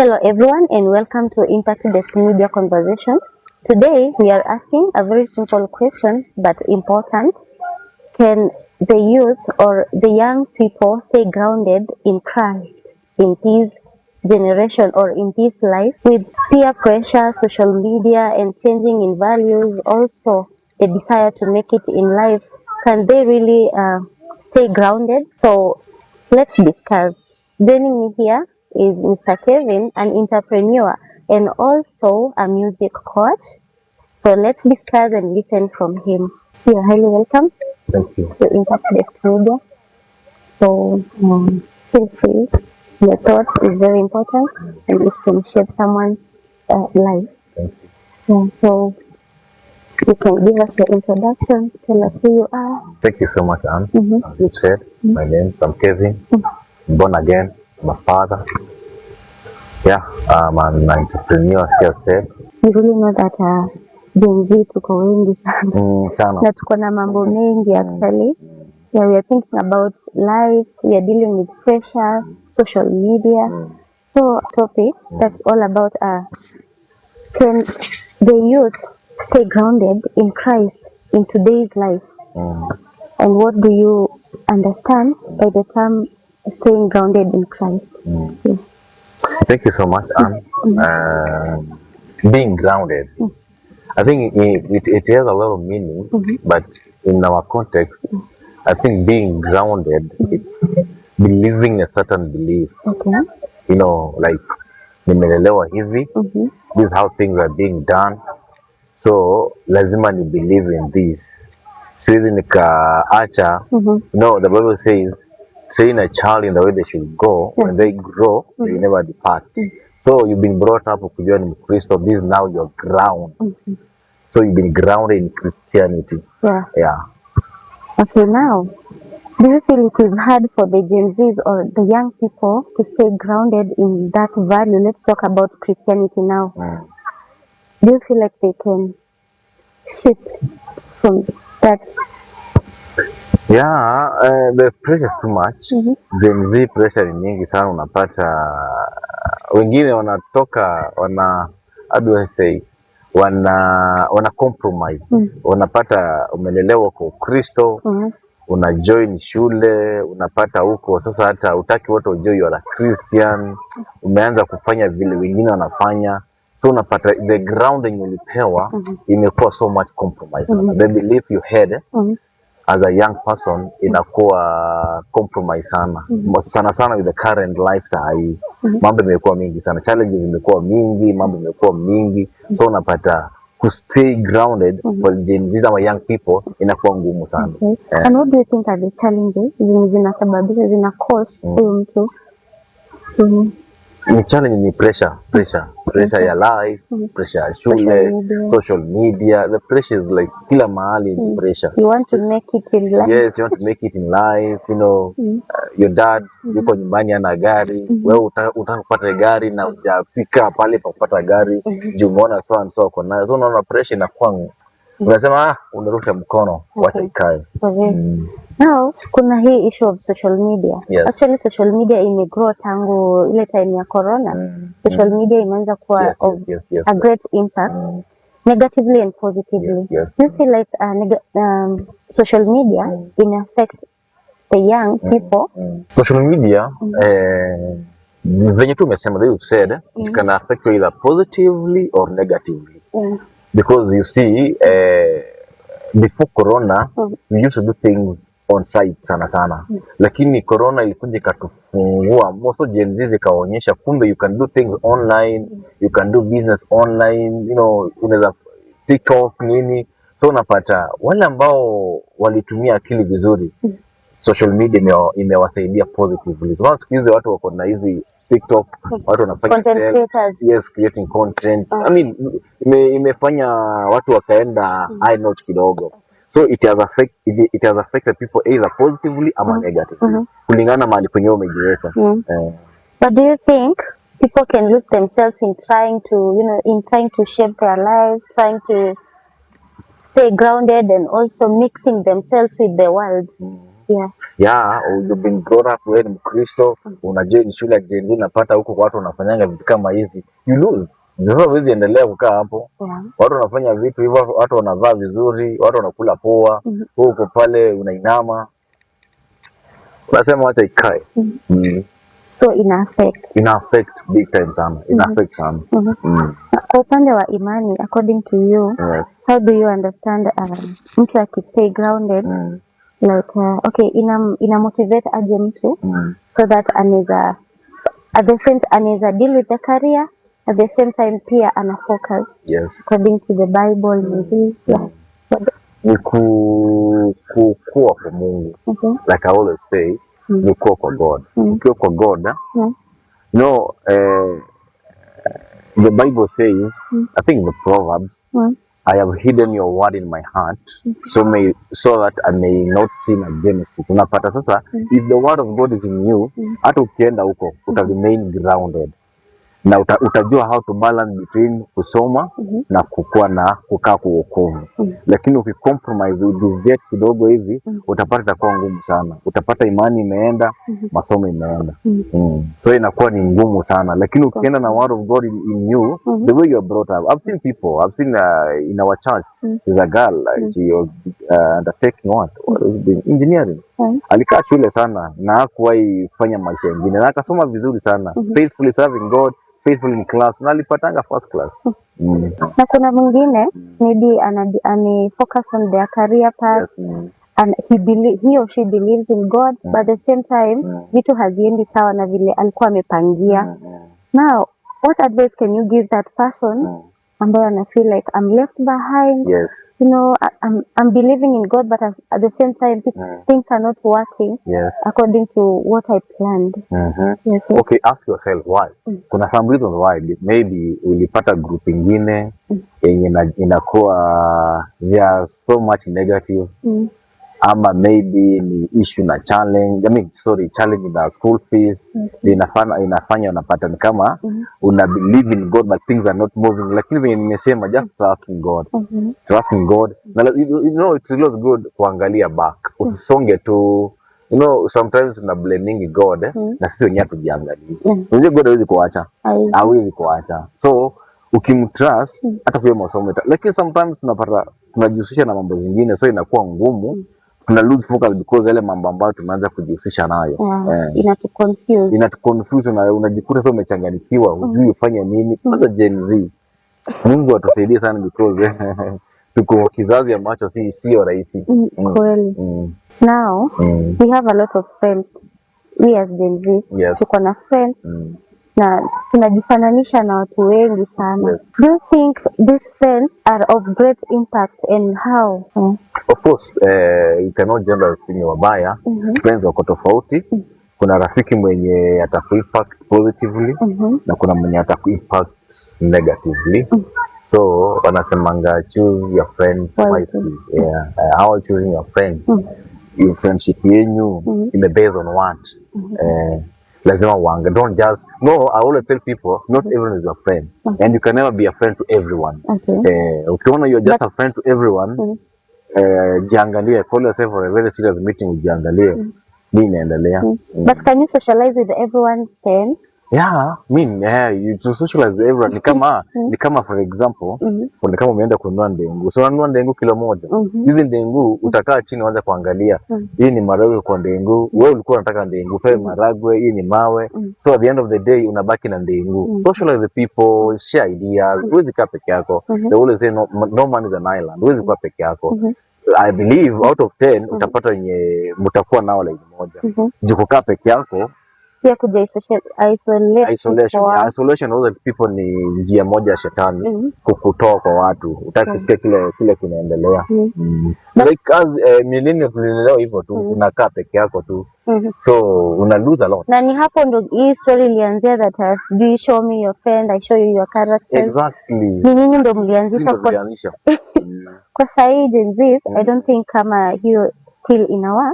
Hello everyone and welcome to Impact Desk Media Conversation. Today we are asking a very simple question but important. Can the youth or the young people stay grounded in Christ in this generation or in this life with peer pressure, social media and changing in values, also the desire to make it in life? Can they really stay grounded? So let's discuss. Joining me here is Mr. Kevin, an entrepreneur and also a music coach. So let's discuss and listen from him. You're highly welcome. Thank you. To Impact Desk Media. So feel free. Your thoughts is very important and it can shape someone's life. Thank you. Yeah, so you can give us your introduction, tell us who you are. Thank you so much, Anne. As you said, my name is Kevin. Born again. I'm a father. Yeah, I'm an entrepreneur, as you said. You really know that Gen Z tuko wengi sana. Na tuko na mambo mengi actually. Yeah, we are thinking about life, we are dealing with pressure, social media. So topic that's all about can the youth stay grounded in Christ in today's life? And what do you understand by the term staying grounded in Christ? Yes. Thank you so much, Anne. Being grounded, I think it has a lot of meaning, but in our context, I think being grounded, it's believing a certain belief. Okay. You know, like, nimelelewa hivi, this is how things are being done, so lazima ni believe in this. Siwezi nikaacha, the Bible says, train a child in the way they should go, when they grow, they never depart. So you've been brought up ukijua ni Mkristo, this is now your ground. So you've been grounded in Christianity. Yeah. Okay, now, do you feel it is hard for the Gen Zs or the young people to stay grounded in that value? Let's talk about Christianity now. Do you feel like they can shift from that? Yeah, the pressure is too much. Gen Z pressure ni nyingi sana, unapata wengine wanatoka how do I say, wana compromise. Unapata umelelewa kwa Ukristo, una join shule, unapata huko sasa hata utaki watu wajue you are a Christian, umeanza kufanya vile wengine wanafanya, so unapata the grounding ulipewa imekuwa so much compromise. The belief you had as a young person inakuwa compromise sana sana with the current lifestyle. Mambo imekuwa mingi sana, challenges imekuwa mingi, mambo imekuwa mingi, so unapata to stay grounded for Gen Z ama young people inakuwa ngumu sana. And what do you think are the challenges zinasababisha zina cause huyu mtu? Ni challenge ni pressure ya life, pressure ya shule, social media. The pressure is like kila mahali ni pressure. You want to make it in life. Yes, you want to make it in life, your dad yuko nyumbani ana gari, wewe unataka kupata gari na hujafika pale pa kupata gari, juu umeona so and so kwa nayo. So unaona pressure inakuwa, unasema unarusha mkono, wacha ikae. Now, kuna hii issue of social media. Yes. Actually, social media imegrow tangu ile time ya corona. Social media imeanza kuwa of a great impact, negatively and positively. Yes. Do you feel like social media in affect the young people? Social media, venye tu umesema, you said, it can affect you either positively or negatively. Because you see, before corona, we used to do things on site sana. Lakini corona ilikuja ikatufungua, most Gen Z zikaonyesha kumbe you can do things online, you can do business online, unaweza TikTok nini. So unapata wale ambao walitumia akili vizuri, social media imewasaidia positively. So siku hizi watu wako na hizi TikTok, watu wanafanya creating content. I mean, imefanya watu wakaenda high note kidogo. So it has affected people either positively or negatively. Kulingana mahali kwenye umejiweka. But do you think people can lose themselves in trying to shape their lives, trying to stay grounded and also mixing themselves with the world? yeah, you've been grown up, wewe ni Mkristo, unajua ni shule ya Gen Z, napata huko watu wanafanyanga vitu kama hizi, you lose. Sasa huwezi endelea kukaa hapo. Yeah. Watu wanafanya vitu hivyo, watu wanavaa vizuri, watu wanakula poa, huko pale unainama, unasema wacha ikae. So ina affect big time sana, affect sana. Kwa upande wa imani, according to you, Yes. how do you understand mtu akistay grounded, like okay, ina motivate aje mtu so that anaweza at the same anaweza deal with the career, at the same time pia ana focus. Yes. According to the Bible, ni kukua kwa Mungu. Like I always say, ni kukua kwa God. Ukiwa kwa God, no, the Bible says, I think the Proverbs, I have hidden your word in my heart, so that I may not sin against it. Unapata sasa, if the word of God is in you, hata ukienda huko, uta remain grounded. Na utajua how to balance between kusoma na kukaa kwa wokovu. Lakini ukicompromise, udeviate kidogo hivi, utapata itakuwa ngumu sana. Utapata imani imeenda, masomo imeenda. So inakuwa ni ngumu sana. Lakini ukienda na word of God in you, the way you are brought up. I've seen people, in our church, there's a girl, she was undertaking engineering. Alikaa shule sana na hakuwahi kufanya maisha mengine, na akasoma vizuri sana, faithfully serving God, faithful in class, na alipatanga first class. Na kuna mwingine maybe ame focus on their career path, and he or she believes in God, but at the same time vitu haziendi sawa na vile alikuwa amepangia. Now, what advice can you give that person ambaye ana feel like I'm left behind? Yes. You know, I'm believing in God, but at the same time things are not working according to what I planned. Yes. Okay, ask yourself why. Kuna some reasons why. Maybe ulipata group ingine yenye inakuwa there's so much negative. Ama maybe ni issue na challenge, challenge na school fees, inafanya unapata ni kama una believe in God but things are not moving. Lakini venye nimesema, just trust in God. Trust in God. You know, it's really good kuangalia back. Usonge tu. You know, sometimes una blaming God na sisi wenyewe tujiangalie. Unajua God hawezi kuacha. Hawezi kuacha. So ukimtrust hata kwa masomo, lakini sometimes tunajihusisha na mambo mengine, so inakuwa ngumu. Tuna lose focus because yale mambo ambayo tumeanza kujihusisha nayo. Inatuconfuse na unajikuta sasa umechanganyikiwa, hujui ufanye nini. Kwanza Gen Z, Mungu atusaidie sana because tuko kizazi ambacho sio rahisi. Kweli. Now, we have a lot of friends. We as Gen Z, tuko na friends. Na tunajifananisha na watu wengi sana. Do you think these friends are of great impact, and how? Of course, you cannot generalize wabaya. Friends wako tofauti. Kuna rafiki mwenye atakuimpact positively na kuna mwenye atakuimpact negatively. So wanasemanga choose your friends wisely. How choosing your friends? Your friendship yenyu ime based on what? Lazima wanga. Don't just I always tell people, not everyone is your friend, and you can never be a friend to everyone. Ukiona you're just a friend to everyone, jiangalie, call yourself for a very serious meeting, jiangalie nini inaendelea. But can you socialize with everyone then? Yeah, you to socialize with everyone. Ni kama for example, ni kama umeenda kununua ndengu. So unanunua ndengu kilo moja. Hizi ndengu utakaa chini uanze kuangalia. Hii ni maragwe kwa ndengu. Wewe ulikuwa unataka ndengu, pewe maragwe, hii ni mawe. So at the end of the day unabaki na ndengu. Socialize with people, share ideas. Huwezi kaa peke yako. They always say no man is an island. Huwezi kuwa peke yako. I believe out of 10 utapata wenye mtakuwa nao like moja. Kukaa peke yako pia isolation of people ni njia moja ya shetani kukutoa kwa watu. Utaki kusikia kile kinaendelea. Like as millennium tunaelewa hivyo tu, unakaa peke yako tu. So una lose a lot. Na ni hapo ndo hii story ilianzia, that do you show me your friend, I show you your character. Exactly. Ni nini ndo mlianzisha kwa sahi Gen Z? I don't think kama hiyo still inawa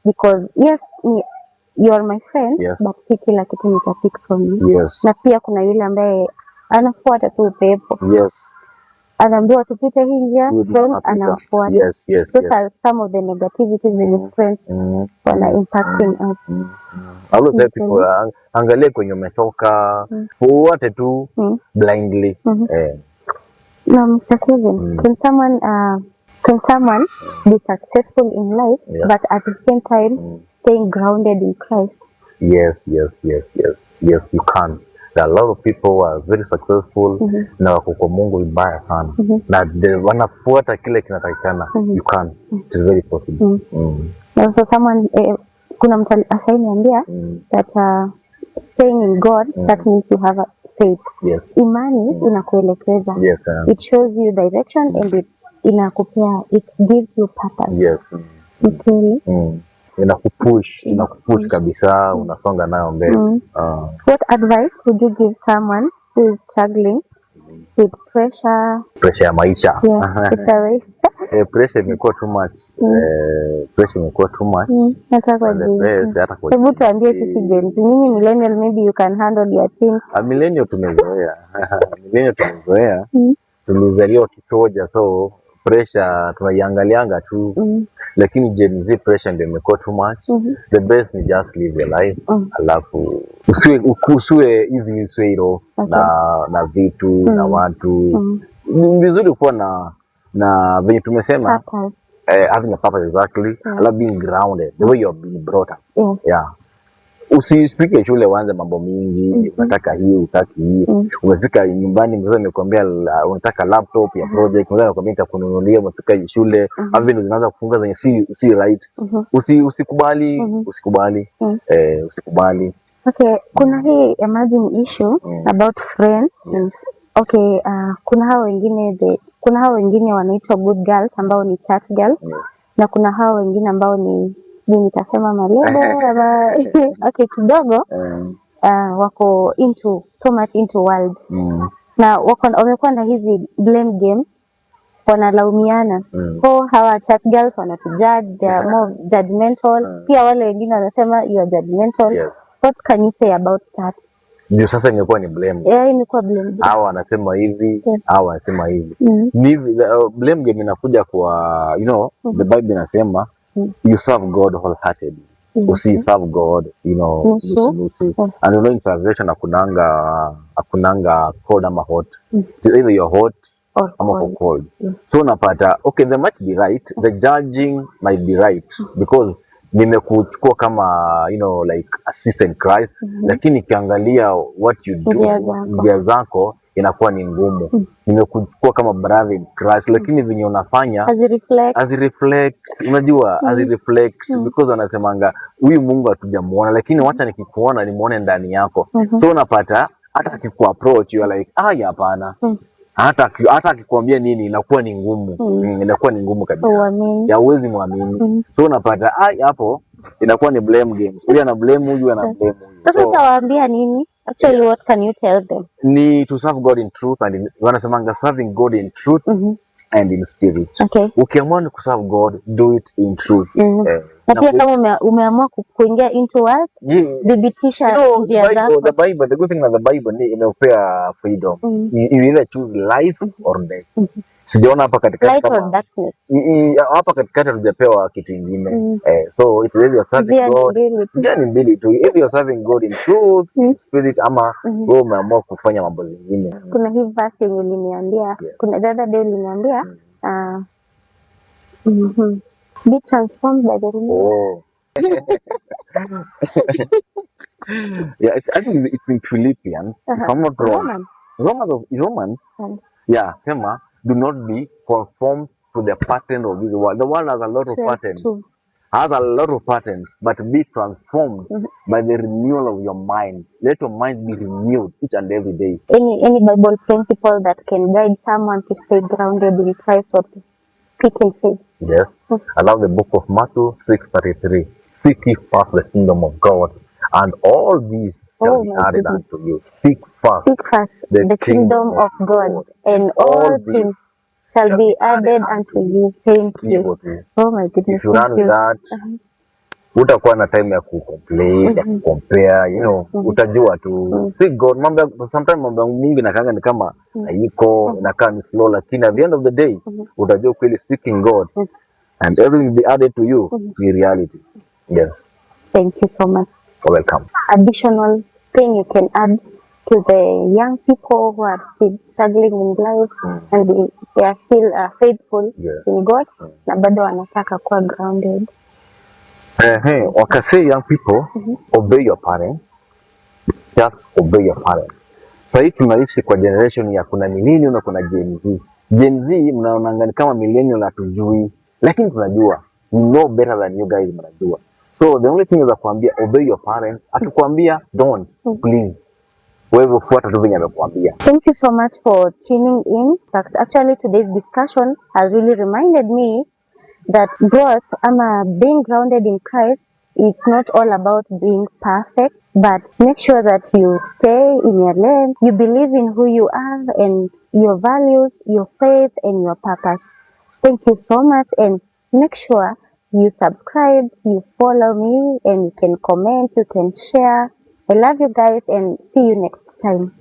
because yes, you are my friend, but si kila kitu nitapik from you. Na pia kuna yule ambaye anafuata tu upepo. anaambiwa tupite hii njia, Good friends napita. anafuata. Yes, yes, Those yes. are some of the negativities that friends wana impacting us. All the people angalie kwenye umetoka, fuate tu blindly. Now, Mr. Kevin, can someone be successful in life, but at the same time staying grounded in Christ? Yes, you can. There are a lot of people who are very successful na wako kwa Mungu vibaya sana na wanafuata kile kinatakikana. You can. It is very possible. Also, someone kuna mtu ashaniambia that staying in God, that means you have a faith. Yes. Imani inakuelekeza. Yes. It shows you direction and it gives you purpose. Yes. Okay. Inakupush kabisa, unasonga nayo mbele. What advice would you give someone who is struggling with pressure ya maisha? Pressure imekuwa too much. Hebu tuambie sisi Gen Z, nyinyi millennial, maybe you can handle your things. Millennial tumezoea. Tulizaliwa kisoja, so pressure tunaiangalianga tu. Lakini Gen Z pressure ndio imekuwa too much. The best ni just live your life. Alafu usiwe easily swayed na vitu na watu. Ni vizuri kuwa na venye tumesema having a purpose, exactly. I love being grounded the way you're being brought up. Usifike shule uanze mambo mingi, unataka hii utaki hii. Umefika nyumbani mzee amekwambia unataka laptop ya project, mzee anakuambia nitakununulia, umefika shule hapo ndio zinaanza kufunga zenye si right. Usikubali. Okay, kuna hii emerging issue about friends. Okay, kuna hao wengine wanaitwa good girls ambao ni chat girls, na kuna hao wengine ambao ni nitasema malebo okay kidogo wako so much into world na wamekuwa na hizi blame game, wanalaumiana. Hawa chat girls wanatujudge, they are more judgmental. Pia wale wengine wanasema you are judgmental. What can you say about that? Ndio sasa imekuwa ni blame. Imekuwa blame. Hawa wanasema hivi, hawa wanasema hivi. Blame game inakuja kwa the Bible inasema you serve God wholeheartedly. Usi serve God, nusu. And in salvation hakunanga cold ama hot. Either you're hot or cold. So unapata, okay, they might be right. The judging might be right because nimekuchukua kama like assistant Christ, lakini kiangalia what you do, njia zako inakuwa ni ngumu. Nimekuchukua kama brother in Christ, lakini venye unafanya as reflect, unajua as reflect because wanasemanga huyu Mungu hatujamuona, lakini wacha nikikuona nimuone ndani yako. So unapata hata akikuapproach you are like hapana. Hata akikwambia nini inakuwa ni ngumu. Inakuwa ni ngumu kabisa. Huwezi muamini. So unapata hapo inakuwa ni blame games. Huyu ana blame huyu, ana blame huyu. Sasa utawaambia nini? Actually, what can you tell them? Ni to serve God in truth and wanasemanga serving God in truth and in spirit. Okay. Ukiamua ni kuserve God, do it in truth. Na pia kama umeamua kuingia into work, dhibitisha njia zako. The good thing about the Bible ni inapea freedom. You either choose life or death. Sijaona hapa katikati kama hapa katikati hatujapewa kitu kingine. So it is you're serving God. Ni mbili tu. If you're serving God in truth, spirit, ama wewe umeamua kufanya mambo mengine. Kuna hii verse yenye uliniambia, kuna dada day uliniambia be transformed by the renewal. I think it's in Philippians. If I'm not wrong. Romans. Yeah, Tema, do not be conformed to the pattern of this world. The world has a lot of patterns. But be transformed by the renewal of your mind. Let your mind be renewed each and every day. Any Bible principle that can guide someone to stay grounded in Christ or to speak in faith? Yes. I love the book of Matthew 6:33. Seek ye first the kingdom of God, and all these shall be added unto you. Seek first the kingdom of God, and all things shall be added unto you. Thank you. Oh my goodness. If you run with that, utakuwa na time ya kucomplain, ya kucompare, you know, utajua tu. See God, sometimes mambo ya Mungu inakaanga ni kama haiko, inakaa ni slow, lakini at the end of the day, utajua kweli seeking God and everything will be added to you in reality. Yes. Thank you so much. You're welcome. Additional thing you can add to the young people who are still struggling in life and they are still faithful in God na bado wanataka kuwa grounded. Wakasay young people, obey your parents. Just obey your parents. Sasa tunaishi kwa generation ya kuna millennial na kuna Gen Z. Gen Z mnaonanga ni kama millennial hatujui, lakini tunajua. We know better than you guys mnajua. So the only thing is kuambia obey your parents. Akikwambia don't, please. Wewe fuata tu venye amekuambia. Thank you so much for tuning in. Actually today's discussion has really reminded me that growth, being grounded in Christ, it's not all about being perfect, but make sure that you stay in your lane, you believe in who you are and your values, your faith and your purpose. Thank you so much, and make sure you subscribe, you follow me, and you can comment, you can share. I love you guys and see you next time.